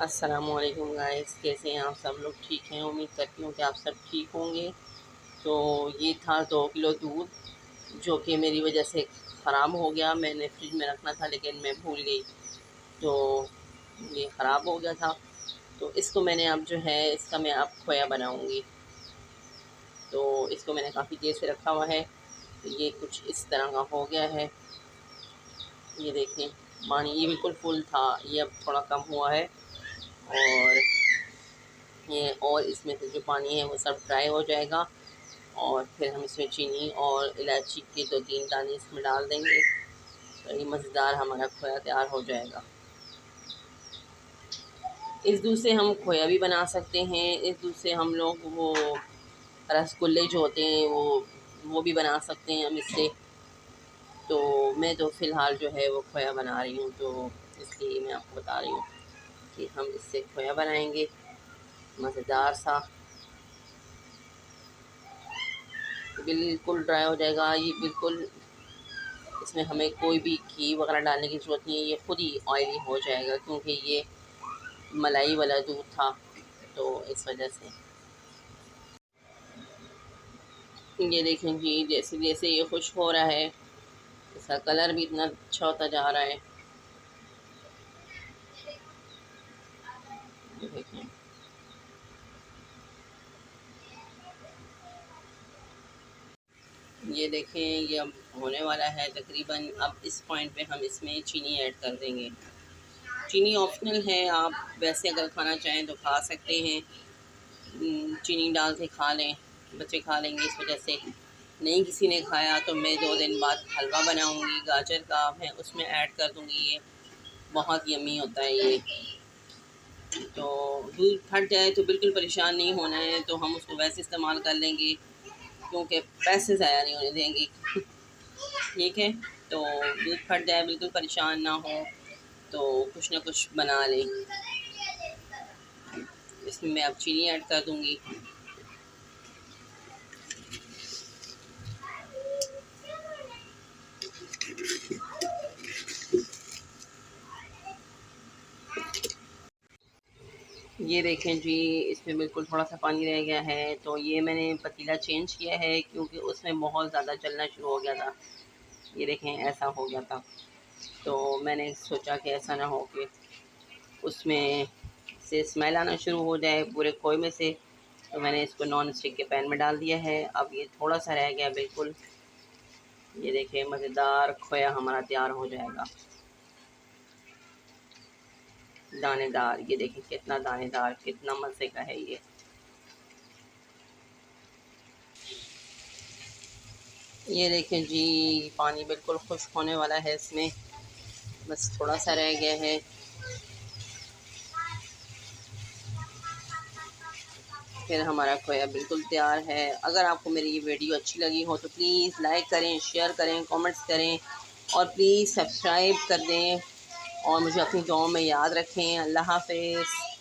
अस्सलामुअलैकुम गाइस, कैसे हैं आप सब लोग? ठीक हैं, उम्मीद करती हूँ कि आप सब ठीक होंगे। तो ये था 2 किलो दूध जो कि मेरी वजह से ख़राब हो गया। मैंने फ्रिज में रखना था लेकिन मैं भूल गई, तो ये ख़राब हो गया था। तो इसको मैंने अब जो है इसका मैं अब खोया बनाऊँगी। तो इसको मैंने काफ़ी देर से रखा हुआ है, तो ये कुछ इस तरह का हो गया है। ये देखें, पानी ये बिल्कुल फुल था, ये अब थोड़ा कम हुआ है। और और इसमें से जो पानी है वो सब ड्राई हो जाएगा और फिर हम इसमें चीनी और इलायची के 2-3 दाने इसमें डाल देंगे, तो ये मज़ेदार हमारा खोया तैयार हो जाएगा। इस दूध से हम खोया भी बना सकते हैं। इस दूध से हम लोग वो रसगुल्ले जो होते हैं वो भी बना सकते हैं हम इससे। तो मैं तो फ़िलहाल जो है वो खोया बना रही हूँ, तो इसलिए मैं आपको बता रही हूँ कि हम इससे खोया बनाएंगे मज़ेदार सा। बिल्कुल ड्राई हो जाएगा ये बिल्कुल। इसमें हमें कोई भी घी वगैरह डालने की ज़रूरत नहीं है, ये खुद ही ऑयली हो जाएगा क्योंकि ये मलाई वाला दूध था, तो इस वजह से। ये देखें जी, जैसे जैसे ये खुश्क हो रहा है, इसका कलर भी इतना अच्छा होता जा रहा है। ये देखें, ये देखें, ये अब होने वाला है तकरीबन। अब इस पॉइंट पे हम इसमें चीनी ऐड कर देंगे। चीनी ऑप्शनल है, आप वैसे अगर खाना चाहें तो खा सकते हैं, चीनी डाल के खा लें, बच्चे खा लेंगे। इस वजह से नहीं किसी ने खाया तो मैं 2 दिन बाद हलवा बनाऊंगी, गाजर का है उसमें ऐड कर दूंगी। ये बहुत यम्मी होता है ये। तो दूध फट जाए तो बिल्कुल परेशान नहीं होना है, तो हम उसको वैसे इस्तेमाल कर लेंगे क्योंकि पैसे ज़ाया नहीं होने देंगे। ठीक है, तो दूध फट जाए बिल्कुल परेशान ना हो, तो कुछ ना कुछ बना लें। इसमें मैं अब चीनी ऐड कर दूंगी। ये देखें जी, इसमें बिल्कुल थोड़ा सा पानी रह गया है, तो ये मैंने पतीला चेंज किया है क्योंकि उसमें बहुत ज़्यादा जलना शुरू हो गया था। ये देखें, ऐसा हो गया था, तो मैंने सोचा कि ऐसा ना हो कि उसमें से स्मेल आना शुरू हो जाए पूरे खोए में से, तो मैंने इसको नॉन स्टिक के पैन में डाल दिया है। अब ये थोड़ा सा रह गया बिल्कुल। ये देखें, मज़ेदार खोया हमारा तैयार हो जाएगा, दानेदार। ये देखें कितना दानेदार, कितना मज़े का है ये। ये देखें जी, पानी बिल्कुल खुश्क होने वाला है, इसमें बस थोड़ा सा रह गया है। फिर हमारा खोया बिल्कुल तैयार है। अगर आपको मेरी ये वीडियो अच्छी लगी हो तो प्लीज़ लाइक करें, शेयर करें, कमेंट्स करें और प्लीज़ सब्सक्राइब कर दें और मुझे अपनी दुआओं में याद रखें। अल्लाह हाफ़िज़।